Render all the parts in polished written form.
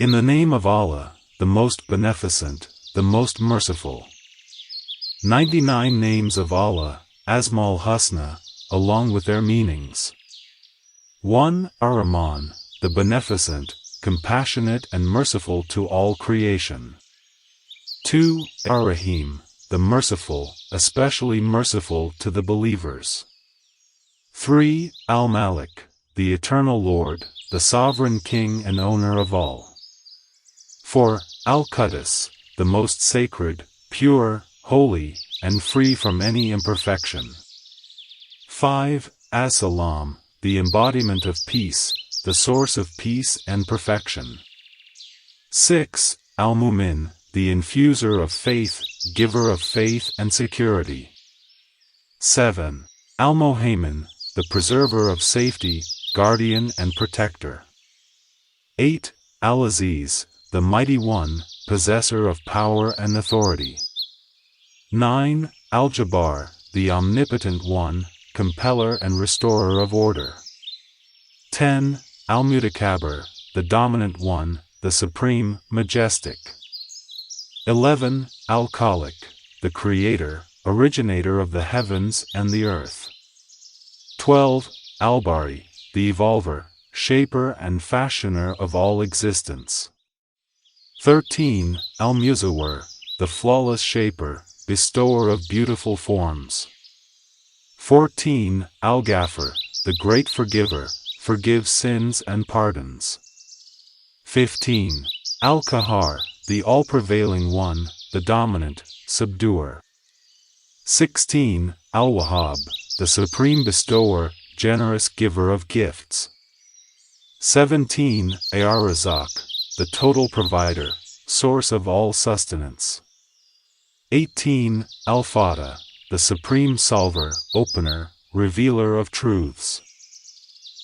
In the name of Allah, the most beneficent, the most merciful. 99 names of Allah, Asmaul Husna, along with their meanings. 1. Ar-Rahman, the beneficent, compassionate and merciful to all creation. 2. Ar-Rahim, the merciful, especially merciful to the believers. 3. Al-Malik, the eternal Lord, the sovereign King and owner of all. 4. Al-Quddus, the most sacred, pure, holy, and free from any imperfection. 5. As-Salam, the embodiment of peace, the source of peace and perfection. 6. Al-Mu'min, the infuser of faith, giver of faith and security. 7. Al-Muhaymin, the preserver of safety, guardian and protector. 8. Al-Aziz, the mighty one, possessor of power and authority. 9. Al-Jabbar, the omnipotent one, compeller and restorer of order. 10. Al-Mutakabir, the dominant one, the supreme, majestic. 11. Al-Khaliq, the creator, originator of the heavens and the earth. 12. Al-Bari, the evolver, shaper and fashioner of all existence. 13. Al-Musawwir, the flawless shaper, bestower of beautiful forms. 14. Al-Ghafir, the great forgiver, forgives sins and pardons. 15. Al-Qahhar, the all-prevailing one, the dominant, subduer. 16. Al-Wahhab, the supreme bestower, generous giver of gifts. 17. Ar-Razaq, the total provider, source of all sustenance. 18. Al-Fatah, the supreme solver, opener, revealer of truths.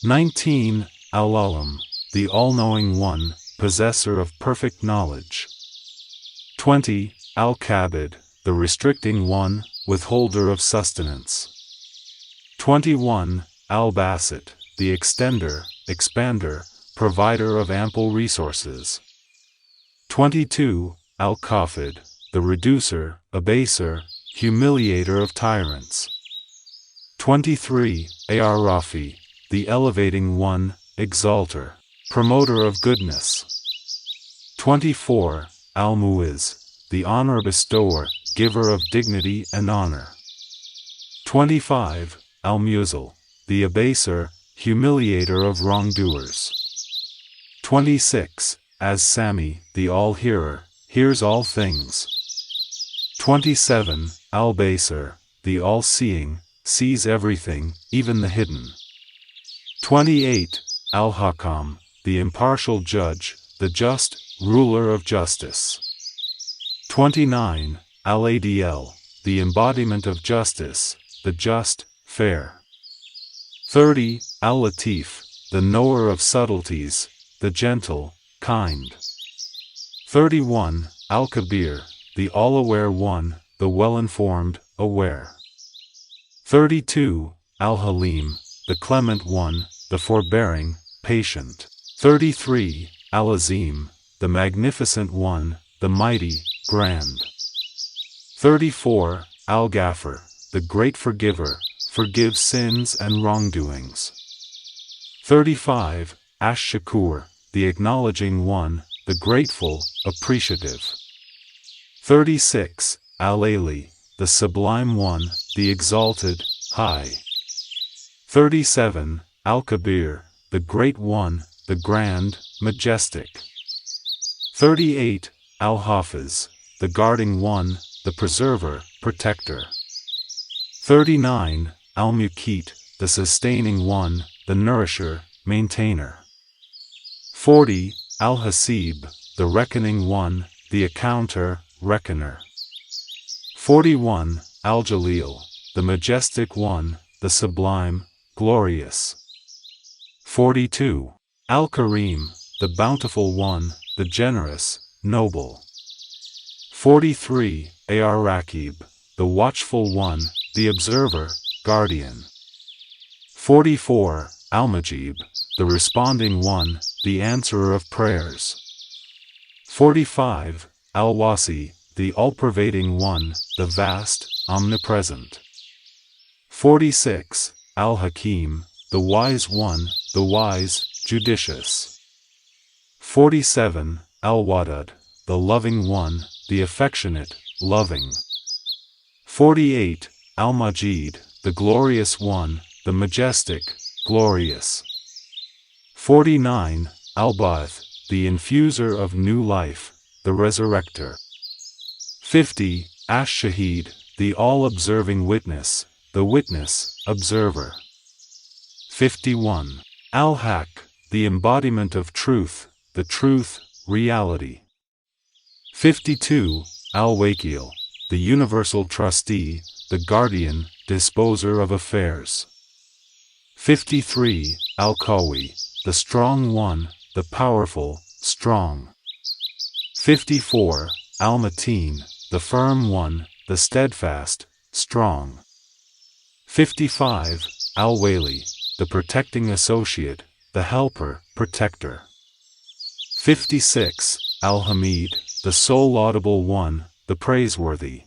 19. Al-Alim, the all-knowing one, possessor of perfect knowledge. 20. Al-Kabid, the restricting one, withholder of sustenance. 21. Al-Basit, the extender, expander, provider of ample resources. 22. Al-Khafid, the reducer, abaser, humiliator of tyrants. 23. Ar-Rafi, the elevating one, exalter, promoter of goodness. 24. Al-Mu'izz, the honor bestower, giver of dignity and honor. 25. Al-Muzil, the abaser, humiliator of wrongdoers. 26. As-Sami, the all-hearer, hears all things. 27. Al-Basir, the all-seeing, sees everything, even the hidden. 28. Al-Hakam, the impartial judge, the just, ruler of justice. 29. Al-Adl, the embodiment of justice, the just, fair. 30. Al-Latif, the knower of subtleties, the gentle, kind. 31. Al-Kabir, the all-aware one, the well-informed, aware. 32. Al-Halim, the clement one, the forbearing, patient. 33. Al-Azim, the magnificent one, the mighty, grand. 34. Al-Ghafir, the great forgiver, forgives sins and wrongdoings. 35. Ash-Shakur, the acknowledging one, the grateful, appreciative. 36. Al-Ali, the sublime one, the exalted, high. 37. Al-Kabir, the great one, the grand, majestic. 38. Al-Hafiz, the guarding one, the preserver, protector. 39. Al-Muqit, the sustaining one, the nourisher, maintainer. 40. Al-Hasib, the reckoning one, the accounter, reckoner. 41. Al-Jalil, the majestic one, the sublime, glorious. 42. Al-Karim, the bountiful one, the generous, noble. 43. Ar-Rakib, the watchful one, the observer, guardian. 44. Al-Majib, the responding one, the answerer of prayers. 45. Al-Wasi, the all-pervading one, the vast, omnipresent. 46. Al-Hakim, the wise one, the wise, judicious. 47. Al-Wadud, the loving one, the affectionate, loving. 48. Al-Majid, the glorious one, the majestic, glorious. 49. Al-Ba'ath, the infuser of new life, the resurrector. 50. Ash-Shahid, the all-observing witness, the witness, observer. 51. Al-Haq, the embodiment of truth, the truth, reality. 52. Al-Wakil, the universal trustee, the guardian, disposer of affairs. 53. Al-Qawi, the strong one, the powerful, strong. 54. Al-Mateen, the firm one, the steadfast, strong. 55. Al-Wali, the protecting associate, the helper, protector. 56. Al-Hamid, the sole laudable one, the praiseworthy.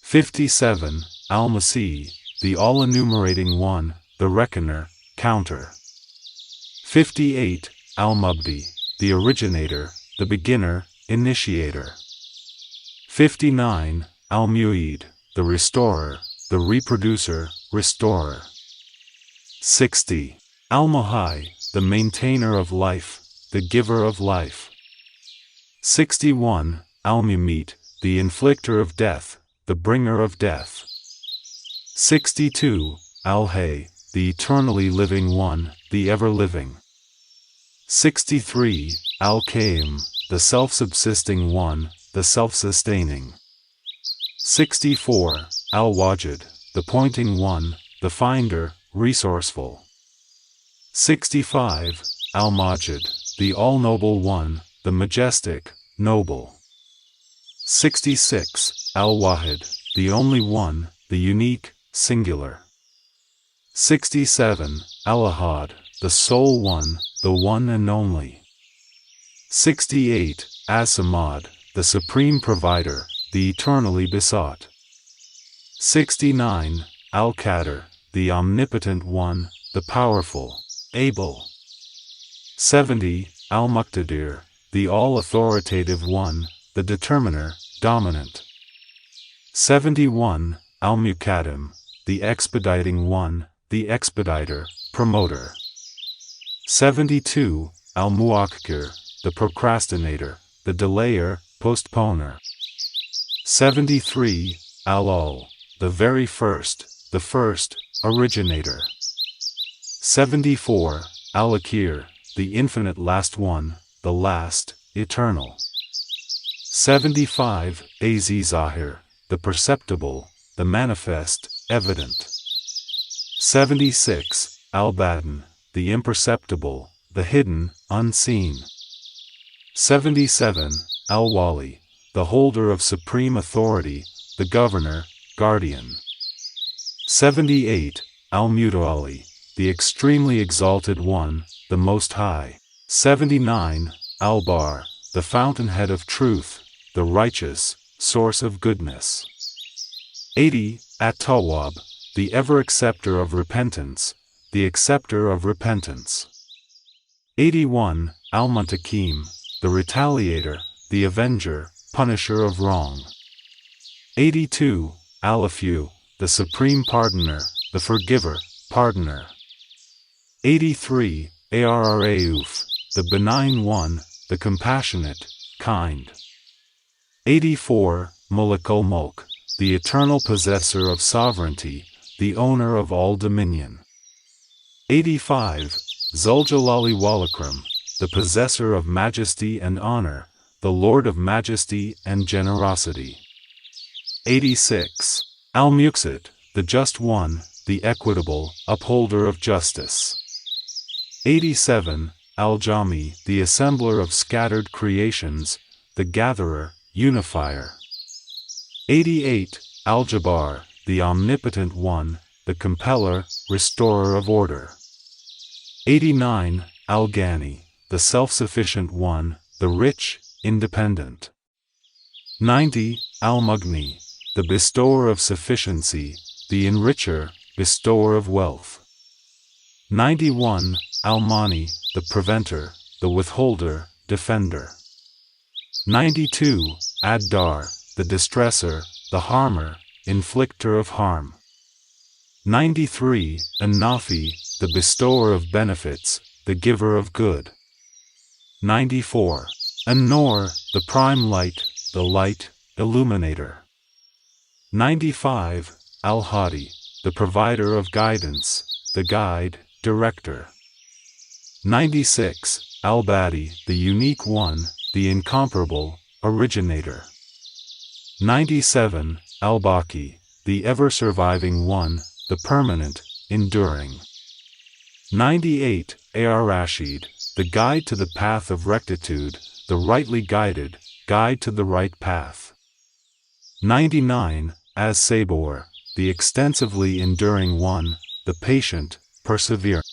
57. Al-Masih, the all-enumerating one, the reckoner, counter. 58. Al-Mubdi, the originator, the beginner, initiator. 59. Al-Mu'id, the restorer, the reproducer, restorer. 60. Al-Muhai, the maintainer of life, the giver of life. 61. Al-Mumit, the inflictor of death, the bringer of death. 62. Al-Hay, the eternally living one, the ever-living. 63. Al-Qaim, the self-subsisting one, the self-sustaining. 64. Al-Wajid, the pointing one, the finder, resourceful. 65. Al-Majid, the all-noble one, the majestic, noble. 66. Al-Wahid, the only one, the unique, singular. 67. Al-Ahad, the sole one, the one and only. 68. As-Samad, the supreme provider, the eternally besought. 69. Al-Qadr, the omnipotent one, the powerful, able. 70. Al-Muqtadir, the all-authoritative one, the determiner, dominant. 71. Al-Muqaddim, the expediting one, the expediter, promoter. 72. Al-Muakkir, the procrastinator, the delayer, postponer. 73. Al-Ul, the very first, the first, originator. 74. Al-Akhir, the infinite last one, the last, eternal. 75. Az-Zahir, the perceptible, the manifest, evident. 76. Al-Batin, the imperceptible, the hidden, unseen. 77. Al-Wali, the holder of supreme authority, the governor, guardian. 78. Al-Muta'ali, the extremely exalted one, the Most High. 79. Al-Bar, the fountainhead of truth, the righteous, source of goodness. 80. At-Tawwab, the ever-acceptor of repentance, the acceptor of repentance. 81. Al-Muntakim, the retaliator, the avenger, punisher of wrong. 82. Al-Afu, the supreme pardoner, the forgiver, pardoner. 83. Ar-Rauf, the benign one, the compassionate, kind. 84. Mulkul Mulk, the eternal possessor of sovereignty, the owner of all dominion. 85. Zuljalali Walakram, the possessor of majesty and honor, the Lord of majesty and generosity. 86. Al-Muqsit, the just one, the equitable, upholder of justice. 87. Al-Jami, the assembler of scattered creations, the gatherer, unifier. 88. Al-Jabbar, the omnipotent one, the compeller, restorer of order. 89. Al-Ghani, the self-sufficient one, the rich, independent. 90. Al-Mughni, the bestower of sufficiency, the enricher, bestower of wealth. 91. Al-Mani, the preventer, the withholder, defender. 92. Ad-Dar, the distresser, the harmer, inflictor of harm. 93. An-Nafi, the bestower of benefits, the giver of good. 94. An-Nur, the prime light, the light, illuminator. 95. Al-Hadi, the provider of guidance, the guide, director. 96. Al-Badi, the unique one, the incomparable, originator. 97. Al-Baqi, the ever-surviving one, the permanent, enduring. 98. Ar-Rashid, the guide to the path of rectitude, the rightly guided, guide to the right path. 99. As-Sabor, the extensively enduring one, the patient, persevering.